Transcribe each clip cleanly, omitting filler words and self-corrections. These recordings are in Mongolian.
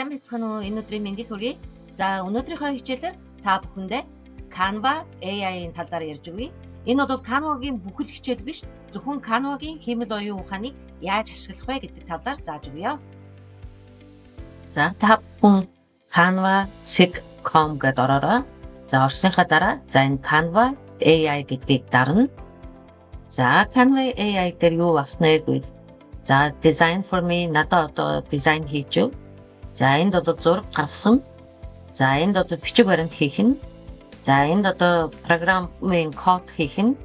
Сайн байцгаана уу? Энэ өдрийн мэндийг хүргэе. За өнөөдрийнхөө хичээлээр та бүхэндээ Canva AI-ийн талаар ярьж өгье. Энэ бол Canva-гийн бүхэл хичээл биш, зөвхөн Canva-гийн хиймэл оюун ухааныг яаж ашиглах вэ гэдэг талаар зааж өгье. За та бүхэн canva.com гэдээ ороорой. За орсныхаа дараа за энэ Canva AI гэдгийг дарна. За Canva AI дээр юу басна гэвэл за design for me надад одоо дизайн хийж өг. За энд одоо зураг гаргах нь. За энд одоо бичиг баримт хийх нь. За энд одоо програмын код хийх нь.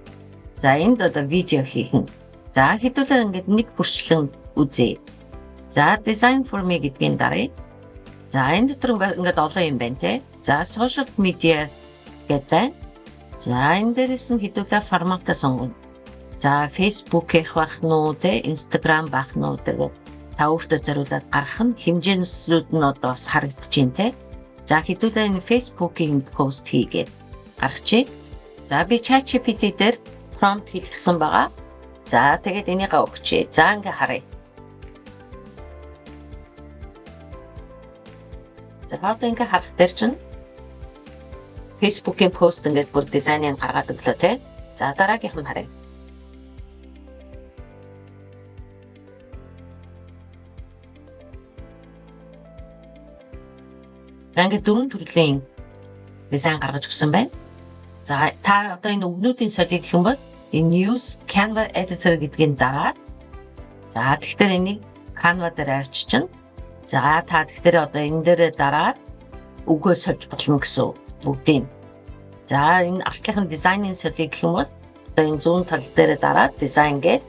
За энд одоо видео хийх нь. За хэдүүлээ ингээд нэг бүрчлэн үзье. За design for me гэдгийн даръя. За энэ дотор ингээд олон юм байна те. За social media гэдэг байна. За энэ дээрээс нь хэдүүлээ форматаа сонгоно. За Facebook-ийнх байх нь уу те, Instagram байх нь уу гэдэг та өөртөө зориулаад гаргах нь хэмжээнсүүд нь одоо бас харагдаж байна те. За хэдүүлээ энэ Facebook-ийн пост хийгээд гаргачих. За би ChatGPT дээр prompt хэлгэсэн байгаа. За тэгээд энийгээ өгчээ. За ингээ харъя. За одоо ингээ харах дээр чинь Facebook-ийн пост ингээд бүр дизайныг гаргаад өглөө те. За дараагийнх нь харъя. За ингээд дөрвөн төрлийн дизайн гаргаж өгсөн байна. За та одоо энэ өгнүүдийн солийг гэх юм бол энэ use Canva editor гэдгийг дараад за тэгэхээр энийг Canva дээр авчиж. За та тэгэхээр одоо энэ дээр дараад үгөө сольж болно гэсэн бүгдийг. За энэ артлахын дизайнын солийг гэх юм бол одоо энэ зүүн тал дээр дараад дизайн гээд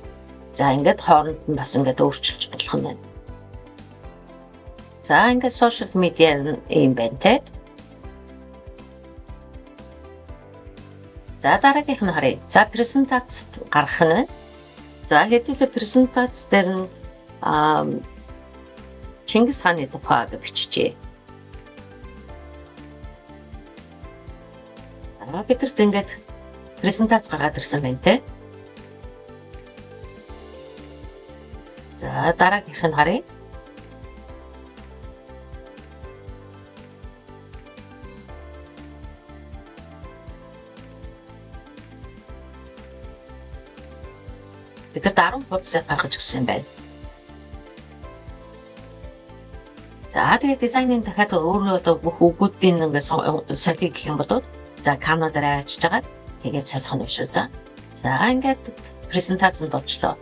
за ингээд хооронд нь бас ингээд өөрчилж болох юм байна. За ингээд social media юм байна те. За дараагийнх нь харъя. За презентац гаргах нь байна. За хэдүүлээ презентац дээр нь Чингис хааны тухай гэж биччихье. Бидэрт ингээд презентац гаргаад ирсэн байна те. За дараагийнх нь харъя. Бидэрт 10 хуудасыг гаргаж өгсөн байна. За тэгээд дизайнын дахиад өөрөө одоо бүх үгүүдийн ингээд солих гэх юм бол за Canva дээр авчиж агаад тэгээд солих нь шүү. За ингээд презентацанд болчлоо.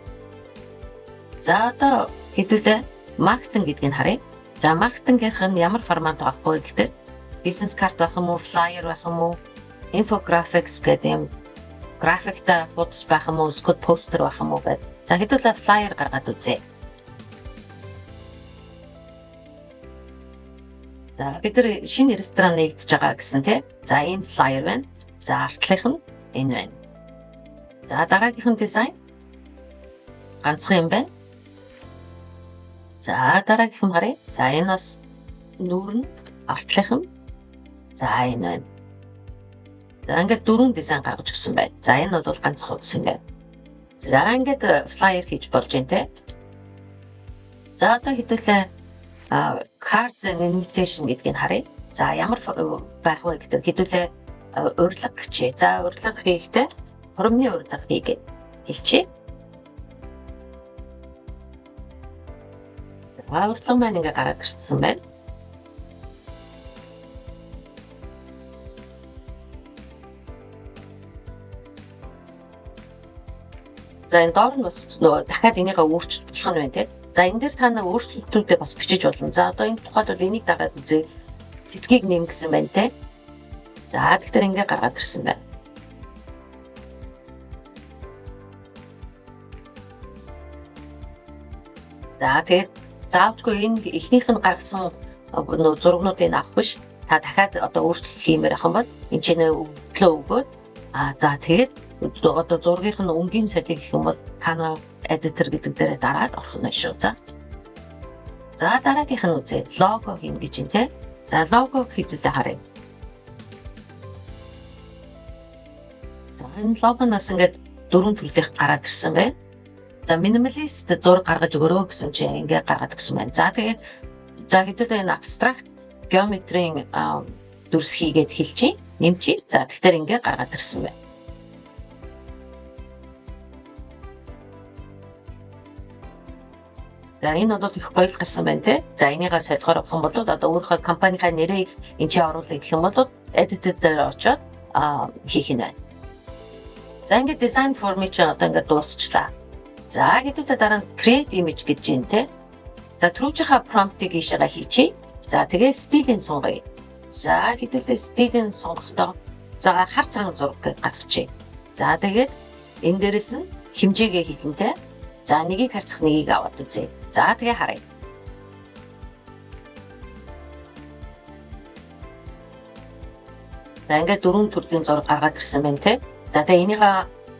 За одоо хэдүүлээ маркетинг гэдгийг харъя. За маркетингийнх нь ямар формат байх вэ гэхээр бизнес карт байх юм уу, флайер байх юм уу, infographics гэдэг юм графикта хуудас байх юм уу, эсвэл постэр байх юм уу гэдэг. За хэдүүлээ флайер гаргаад үзье. За бид нар шинэ ресторан нэгдэж байгаа гэсэн тий. За энэ флайер байна. За артлынх нь энэ байна. За дараагийнх нь дизайн ганцхан юм байна. За дараагийнх нь харъя. За энэ бас нүүр нь артлынх нь. За энэ байна. За ингээд дөрвөн дизайн гаргаж өгсөн байна. За энэ бол ганцхан хуудас юм байна. За ингээд флайер хийж болж байна те. За одоо хэдүүлээ cards and invitation гэдгийг харъя. За ямар байх вэ гэдэг хэдүүлээ урилга гэчээ. За урилга хийхдээ хуримны урилга хийгээд хэлчихье. За урилга маань ингээд гараад ирсэн байна. За энэ доор нь бас дахиад энийгээ өөрчилж болох нь байна те. За энэ дээр та нар өөрчлөлтүүдээ бас бичиж болно. За одоо энэ тухайд бол энийг дагаад үзье. Цэцгийг нэмгэсэн байна те. За тэгэхээр ингээ гаргаад ирсэн байна. За тэгээд заавчгүй энэ эхнийх нь гаргасан зургнуудыг авах биш. Та дахиад одоо өөрчлөлт хиймээр ахын бол энэ ч өглөө өгөөд за тэгээд одоо зургийнх нь өнгийн солиг гэх юм бол Canva editor гэдэг дээрээ дараад орох нь шүү. За дараагийнх нь үзье. Лого хийн гэж юм те. За лого хийдүүлээ харъя. За энэ логоноос ингээд дөрвөн төрлийнх гараад ирсэн байна. За минималист зураг гаргаж өгөрөө гэсэн чинь ингээд гаргаад өгсөн байна. За тэгээд За хэдүүлээ энэ abstract geometry-ийн дүрс хийгээд хэлчихье. Нэмчихье. За тэгэхээр ингээ гаргаад ирсэн байна. За энэ бол их гоё гарсан байна те. За энийгээ солихоор авах юм бол одоо өөрийнхөө компанийнхаа нэрийг энэ чи оруулах гэх юм бол edit дээр очоод хийх нь байна. За ингээд design form чи одоо ингээд дуусчлаа. За хэдүүлээ дараа нь create image гэж юм те. За түрүүжийнхаа prompt-ыг ийшээгээ хийчихье. За тэгээ стилийн сунгая. За хэдүүлээ стилийн сунгахдаа за хар цагаан зураг гэж гаргачихъя. За тэгээд энэ дээрээс нь хэмжээгээ хийлэнтэй. За нэгийг харьцах нэгийг аваад үзье. За тэгээ харъя. За ингээд дөрвөн төрлийн зураг гаргаад ирсэн байна те. За тэгээ энийг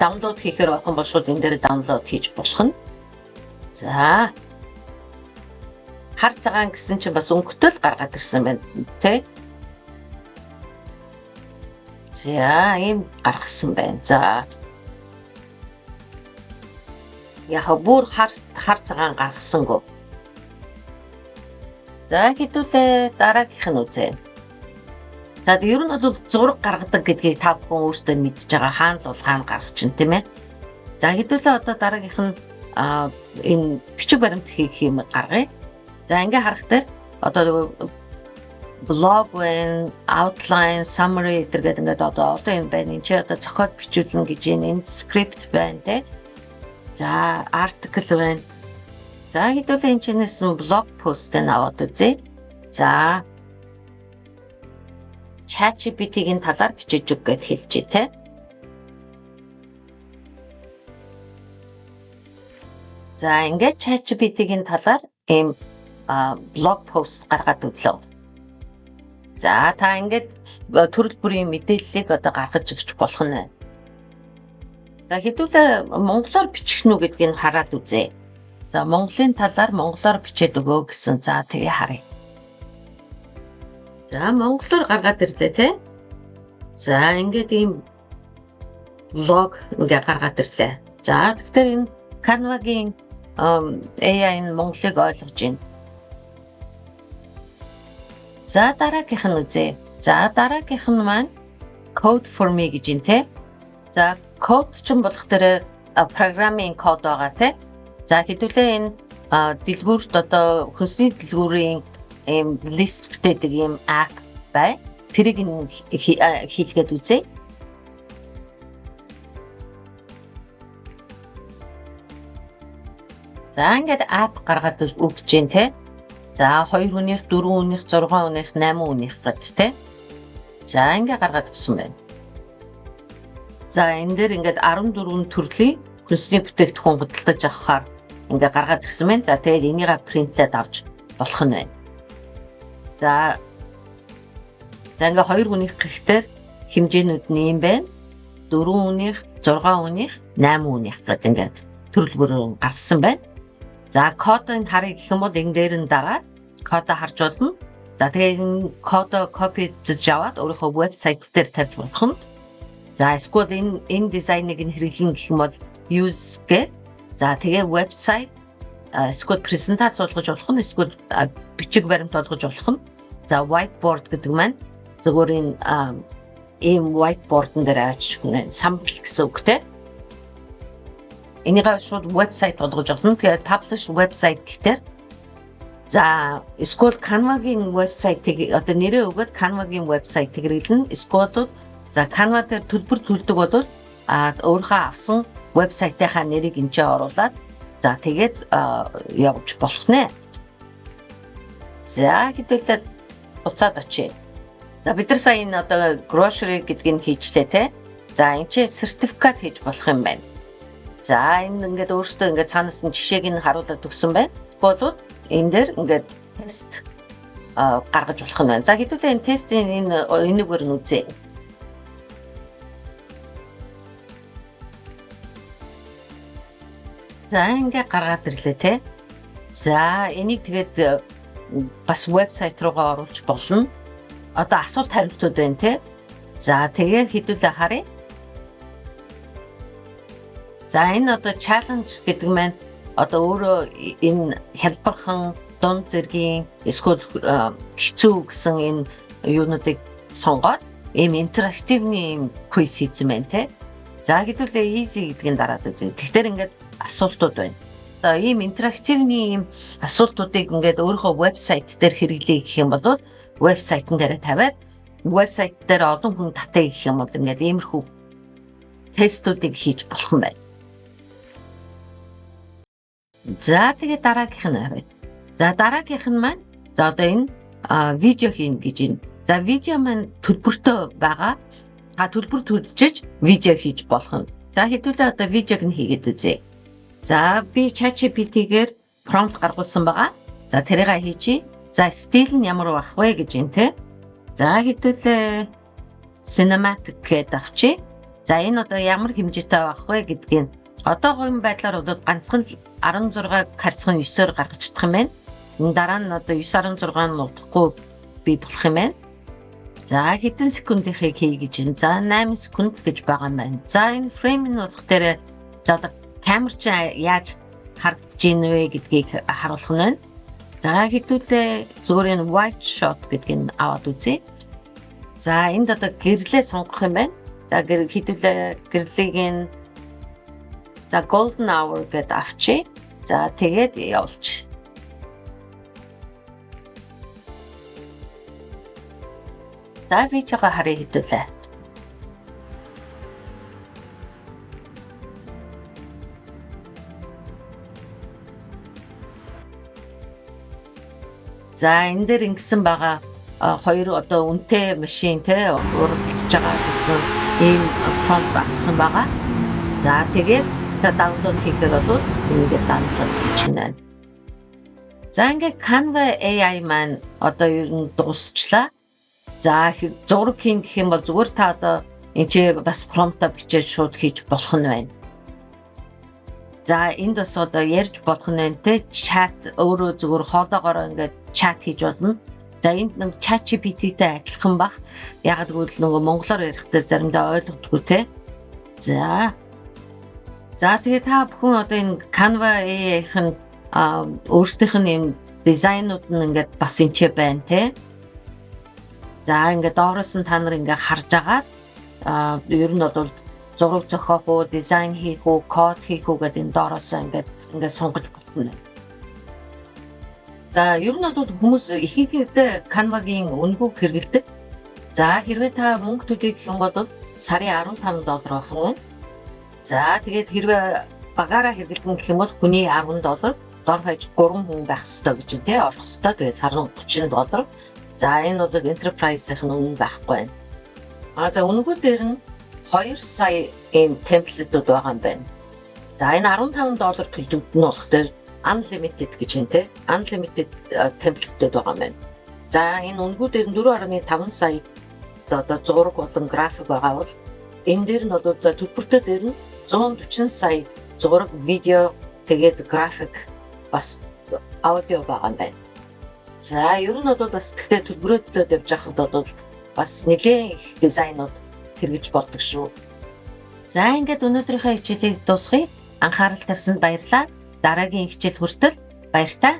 даунлоод хийхээр болох юм бол шууд энэ дээр даунлоод хийж болох нь. За хар цагаан гэсэн чинь бас өнгөтэй л гаргаад ирсэн байна те. За ийм гаргасан байна. За яг бүр хар цагаан гаргасангүй. За хэдүүлээ дараагийнх нь үзье. За ер нь бол зураг гаргадаг гэдгийг та бүхэн өөрсдөө мэдж байгаа. Хаана л бол хаана гаргах чинь тийм ээ. За хэдүүлээ одоо дараагийнх нь энэ бичиг баримт хийх юм гаргая. За ингээ харах дээр одоо blog байна, outline, summary гэдэг ингээд одоо юм байна. Энд чи одоо зохиол бичүүлнэ гэж энэ script байна те. За article байна. За хэдүүлээ энэ чинээс blog post-ыг аваад үзье. За ChatGPT-ийн талаар бичиж өг гэд хэлчихье те. За ингээд ChatGPT-ийн талаар ийм blog post гаргаад өглөө. За та ингээд төрөл бүрийн мэдээллийг одоо гаргаж өгч болох нь байна. За хэдүүлээ монголоор бичих нү гэдгийг хараад үзье. За Монголын талаар монголоор бичээд өгөө гэсэн. За тэгээ харъя. За монголоор гаргаад ирлээ те. За ингээд ийм блог ингээд гаргаад ирлээ. За тэгэхээр энэ Canva-гийн AI нь монголыг ойлгож байна. За дараагийнх нь үзье. За дараагийнх нь маань code for me гэж юм те. За код ч юм болох дээр программын код байгаа те. За хэдүүлээ энэ дэлгүүрт одоо хүнсний дэлгүүрийн ийм лист бүтээдэг ийм app бай. Тэрийг хийлгээд үзье. За ингээд app гаргаад өгч जैन те. За 2 хүнийх, 4 хүнийх, 6 хүнийх, 8 хүнийх гэд те. За ингээд гаргаад өгсөн байна. За энэ дээр ингээд 14 төрлийн хүнсний бүтээгдэхүүн худалдаж авахаар ингээд гаргаад ирсэн байна. За тэгээд энийг принтлээд авч болох нь байна. За ингээд 2 хүнийх гэхтэр хэмжээнүүд нь юм байна. 4 хүнийх, 6 хүнийх, 8 хүнийх гэд ингээд төрөл бүрэн гарсан байна. За кодыг харъя гэх юм бол энэ дээр нь дараад кодоо харж болно. За тэгээд энэ кодоо копиж аваад өөрийнхөө вебсайт дээр тавьж болох нь. За эсвэл энэ дизайныг нь хэрэглэн гэх юм бол use гэ. За тэгээ вебсайт эсвэл презентац болгож болох нь, эсвэл бичиг баримт болгож болох нь. За whiteboard гэдэг маань зөвхөн энэ ийм whiteboard-н дээр авчиж хүн самбал гэсэн үгтэй. Энийг шууд вебсайт болгож болно. Тэгээд publish website гэхтэр за эсвэл Canva-гийн вебсайтыг одоо нэрээ өгөөд Canva-гийн вебсайтыг хэрэглэн, эсвэл за Canva дээр төлбөр төлдөг бол өөрийнхөө авсан вебсайтынхаа нэрийг энд оруулаад за тэгээд явуулж болох нэ. За хэдүүлээ буцаад очие. За бид нар сая энэ одоо grocery гэдгийг хийжлээ те. За энэ чи сертификат хийж болох юм байна. За энэ ингээд өөртөө ингээд цаанаас нь жишээг нь харуулад өгсөн байна. Тэгвэл энэ дээр ингээд тест гаргаж болох нь байна. За хэдүүлээ энэ тестийн энэгээр нь үзье. За ингээд гаргаад ирлээ те. За энийг тэгээд бас вебсайт руугаа оруулж болно. Одоо асуулт хариултууд байна те. За тэгээ хэдүүлээ харъя. За энэ одоо challenge гэдэг маань одоо өөрөө энэ хялбархан дунд зэргийн эсвэл хэцүү гэсэн энэ юунуудыг сонгоод ийм интерактивны ийм квиз хийсэн байна те. За хэдүүлээ easy гэдгийг дараад үзье. Тэгэхээр ингээд асуултууд байна. Одоо ийм интерактивны ийм асуултуудыг ингээд өөрийнхөө вебсайт дээр хэрэглэе гэх юм бол вебсайтн дээр тавиад вебсайт дээр олон хүн татъя гэх юм бол ингээд иймэрхүү тестүүдийг хийж болох юм байна. За тэгээд дараагийнх нь харъя. За дараагийнх нь маань за одоо энэ видео хийн гэж байна. За видео маань төлбөртэй байгаа. Төлбөр төлж видео хийж болох юм. За хэдүүлээ одоо видеог нь хийгээд үзье. За би ChatGPT-гээр промпт гаргуулсан байгаа. За тэрийг хийчихье. За стил нь ямар байх вэ гэж юм те. За хэдүүлээ cinematic гэдэг авчи. За энэ одоо ямар хэмжээтэй байх вэ гэдгийг одоогийн байдлаар бол ганцхан 16 харьцан 9-оор гаргаж чадах юм байна. Энэ дараа нь одоо 916 нь удахгүй би болох юм байна. За хэдэн секундыг хий гэж байна. За 8 секунд гэж байгаа юм байна. За энэ фрейм нь болох дээр за одоо камер чи яаж харагдаж ийн вэ гэдгийг харуулах нь байна. За хэдүүлээ зүгээр энэ white shot гэдгийг аваад үзье. За энд одоо гэрлээ сонгох юм байна. За хэдүүлээ гэрлийг нь за golden hour гэдээ авчи. За тэгээд явуулчих. За видеого харъя хэдүүлээ. За энэ дээр ингэсэн байгаа хоёр одоо үнэтэй машин те уралдаж байгаа гэсэн ийм prompt авсан байгаа. За тэгээд даунлоад хийхээр бол ингээд даунлоад хийчихнэ. За ингээд Canva AI маань одоо ер нь дуусчлаа. За зураг хийн гэх юм бол зүгээр та одоо энэ бас промпта бичиж шууд хийж болох нь байна. За энд бас одоо ярьж болох нь байна те чат өөрөө зүгээр хоолоогоор ингээд чат хийж болно. За энд нэг ChatGPT-тэй адилхан баг. Яг гэвэл нөгөө монголоор ярихдаа заримдаа ойлгодгүй те. За тэгээ та бүхэн одоо энэ Canva AI-ийн өөрсдийнх нь юм дизайнууд нь ингээд бас энэчээ байна те. За ингээд доороос нь та нар ингээд харж агаад ер нь бол зураг зохиох уу, дизайн хийх үү, код хийх үү гэдэг энэ доороос ингээд сонгож болно. За ер нь бол хүмүүс ихэнхдээ Canva-гийн үнэгүй хэрэгэлдэг. За хэрвээ та мөнгө төлөе гэх юм бол сарын $15 байх нь. За тэгээд хэрвээ багаараа хэрэглэн гэх юм бол хүний $10 дор хаяж 3 хүн байх ёстой гэж тий олох ёстой. Тэгээд сарын $30. За энэ бол enterprise-ийн үнэ байхгүй байна. За үнэгүй дээр нь 2 сая энэ темплетүүд байгаа юм байна. За энэ $15 төлөвлөлт нь болохоор unlimited гэж юм те. Unlimited темплетүүд байгаа юм байна. За энэ үнэгүй дээр нь 4.5 сая одоо зураг болон график байгаа бол энэ дээр нь бол за төлбөртэй дээр нь 140 сая зураг, видео, тэгээд график бас аудио байгаа юм байна. За ер нь бол бас тэгтээ төлбөрөөлөлд явж байхад бол бас нэлээд их дизайнууд хэрэгж болдог шүү. За ингээд өнөөдрийнхөө хичээлийг дуусгая. Анхаарал тавьсанд баярлалаа. Дараагийн хичээл хүртэл баяр та.